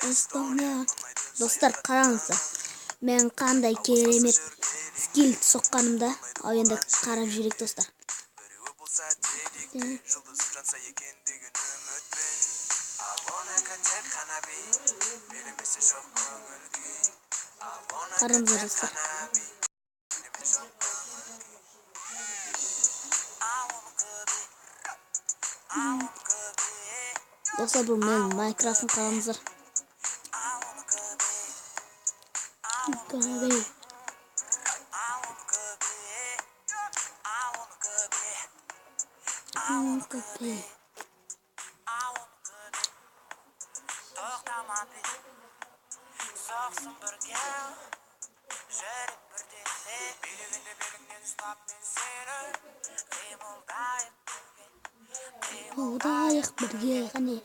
Estonia. Dostlar қараңыздар. Мен қандай керемет скил соққанымда. Ал енді қарап жүрейік достар. Қараңыздар достар. Dostlar bu benim Minecraft'ın kanalımızdır. Oldayak birge hani.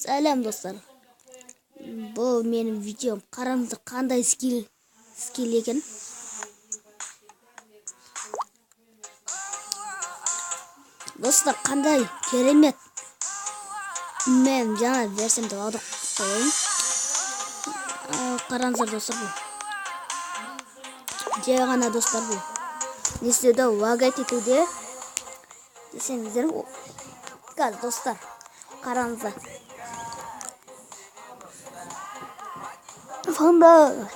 Selam dostlar. Bu benim videom. Қараңыздар қандай скил екен. Dostlar қандай керемет. Мен жаңа версиямды алдық қойын. Қараңыздар достар бұл. Жай ғана достар бұл. Не істеді лагать етуде. Десеңіздер. Қазір достар. Қараңыздар. Fonda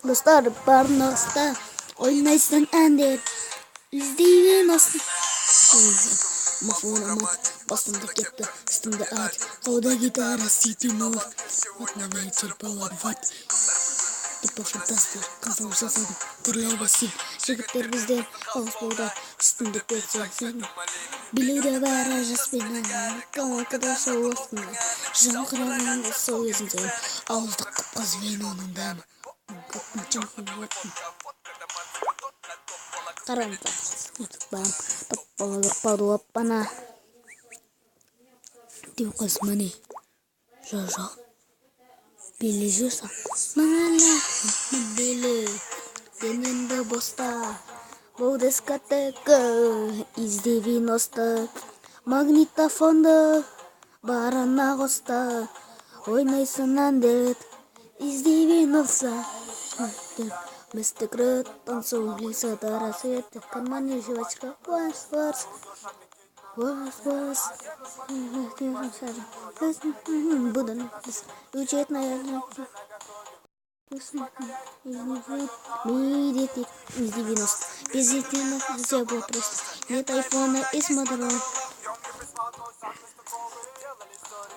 dostlar barnasta oynaysan ender izleyin aslı mafona bastımda kepte üstümde at oda gitara city move atma ve çırpalar vat tipe fantastik kafam sasadı türler basit şirketler bizden Ağustos'da üstümde pekse Bilüde var jasmina kama kadar soğuksun Jam kıravanda soğuyorsun Ağızda kapkaz venonun dama Kapın çankın vatın Karanta Bam Tappalar padu apana Diukas mani Jaja Bili jusa Mala Bili Deninde bosta Bu diskoteka из 90 Магнитофонда барана коста ойнайсың әндет из 90 Мистер Грет танцует до рассвета в кармане жвачка вас буду учить наверное Медитит из 90 без интернета все было просто нет айфона и смартфона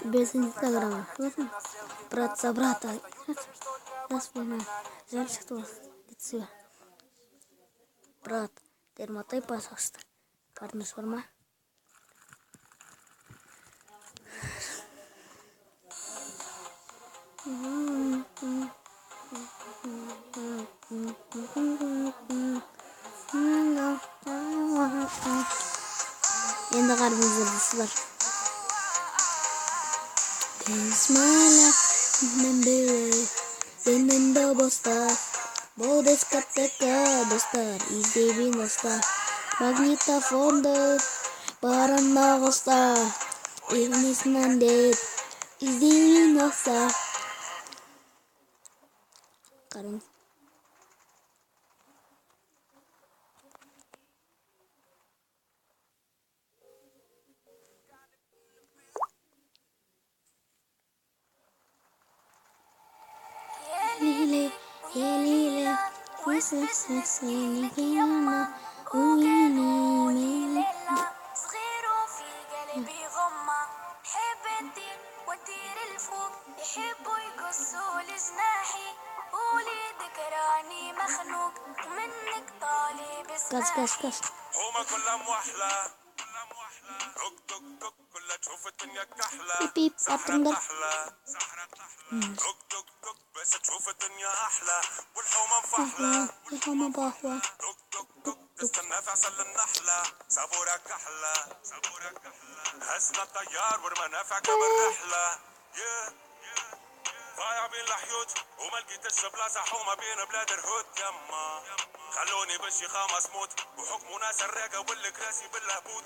без инстаграма брат за брата распомнил жаль что лицо брат перемотай пожалуйста парный шаурма Endi qarabingizlar do'stlar. Bismillah. Menimda bosta. Bu diskoteka do'stlar, izleyin do'stlar. Magnitofonda barın ağızda. Elinizden de izleyin do'stlar. Qarang. Helile, seni yana, uyini. صغير وفي قلبي غمة حب الدين والدير الفوق يحبوا يقصوا لجناحي قولي ذكراني مخنوق منك طالب اسماحي هما كلهم وحلة دق دق دق كلها تشوف الدنيا كحلة بيب سحرة أحلى دق دق دق بس تشوف الدنيا أحلى والحومة مفحلة Hama bahwa. دق دق دق تستنى في عسل النحلة صبورة كحلة هزنا الطيار والمنافع كمان رحلة ضايع بين الحيوت وما لقيتش بلاصة حومة بين بلاد الهود يما خلوني بالشيخة مسموت وحكموا ناس الراقة والكراسي بالهبوط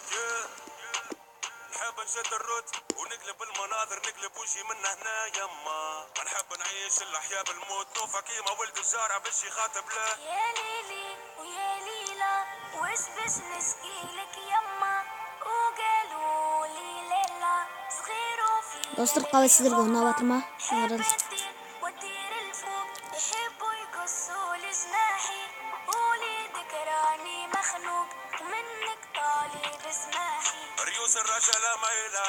نحب نشد الروت ونقلب المناظر نقلب وشي من هنا يما ما نحب نعيش الأحياء بالموت نوفا كيما ولد الشارع بالشيخة بلا يا ليلي ويا ليلى وش باش نشكيلك يما وقالوا لي ليلى صغير وفي Dostlar kahve sizlerge ona batırma. حب الدين والدير الفوق يحبوا يقصوا لجناحي قولي ذكراني مخنوق منك طالب اسماحي ريوس الرجالة مايلة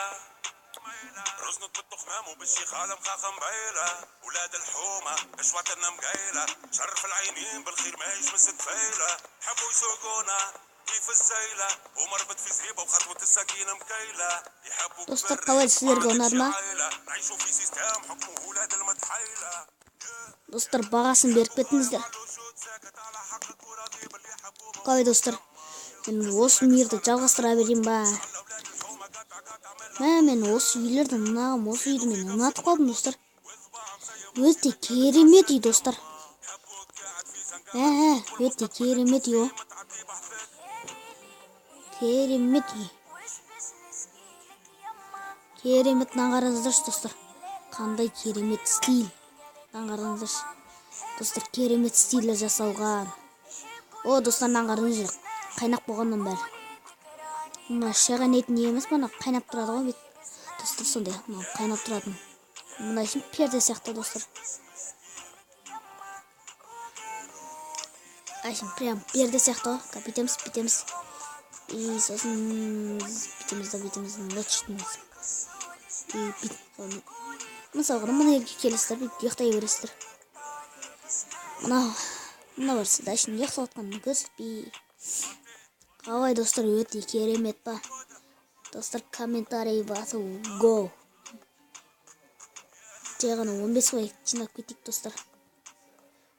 رزنت بالتخمام وبالشيخ عالم خاخم بعيلة ولاد الحومة اشواتنا مقايلة شرف العينين بالخير ما يجمس تفايلة حبوا يسوقونا كيف الزيلة ومربط في زريبة وخطوة السكينة مكيلة يحبوا Dostlar kahve sizlerge ona batırma. نعيشوا في سيستم حكموا ولاد المتحيلة Dostlar bağasını berip kettingizler. Kahve dostlar. Ben осы мирді жалғастыра берейін ба. Мен осы үйлерді ұнағым, осы үйді мен ұнатып қалдым достар. Өте керемет үй достар. Өте керемет үй. Керемет үй. Керемет қараңыздаршы достар. Қандай керемет стиль. Қараңыздаршы. Достар керемет стилі жасалған. О достар қараңыздар. Қайнақ болғаннан бәрі. Мына шаған етін емес, мына қайнап тұрады ғой бет. Достар сондай, мына қайнап тұратын. Мына үшін перде сияқты достар. Айшын прям перде сияқты ғой. Бүйтеміз. И сосын бүйтеміз. Ночтымыз. И бүйт. Мысалға, мына елге келесіздер, бүйт, ұйықтай бересіздер. Мына барсы да үшін ұйықтап отқанын көрсетпей. Қалай достар, өте керемет па. Достар комментарий басу го. Жай ғана 15 лайк жинап кетейік достар.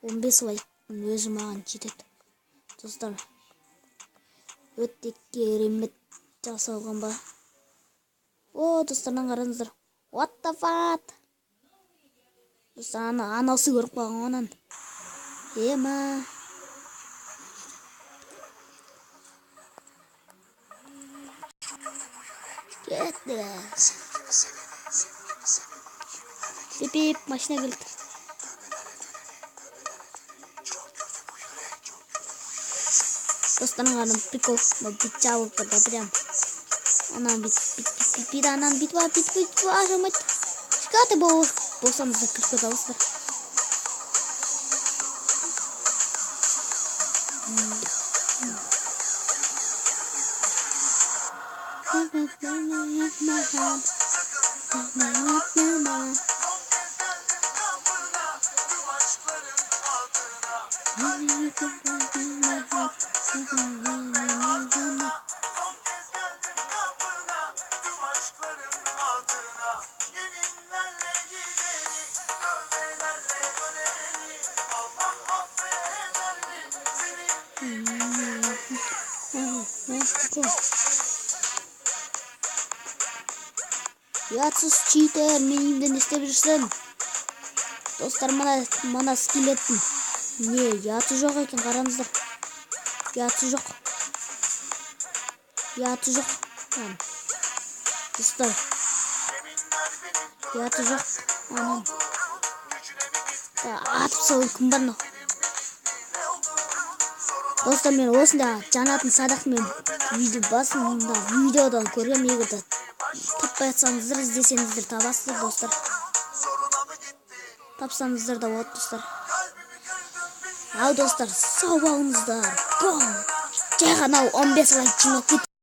15 лайктың өзі маған жетеді. Достар, өте керемет жасалған ба. О, достардан қараңыздар. What the fuck? Достар, анасы көріп қалған онан. Ема. Кетті. Пип, машина келді. Достарың ғаным прикол. Бүт жабылып тұрды прям. Анан бүт. Анан бүт ба. Ажамайды. Шықаты болсаңызда кіріп кеталысыздар. Ұятсыз читер, менімді не істеп жүрсің? Достар, мана скелеттің. Не, ұяты жоқ екен, қараңыздар. Ұяты жоқ. Ұяты жоқ. Достар. Ұяты жоқ. Атып салу кім бар мынау? Достар, мен осында жанатын садақмен басында видеодан көргем. Егерде таппай жатсаңыздар, іздесеңіздер табасыздар, достар. Тапсаңыздар да болады, достар. Ал достар, сау болыңыздар. Жай ғана 15 лайк жинап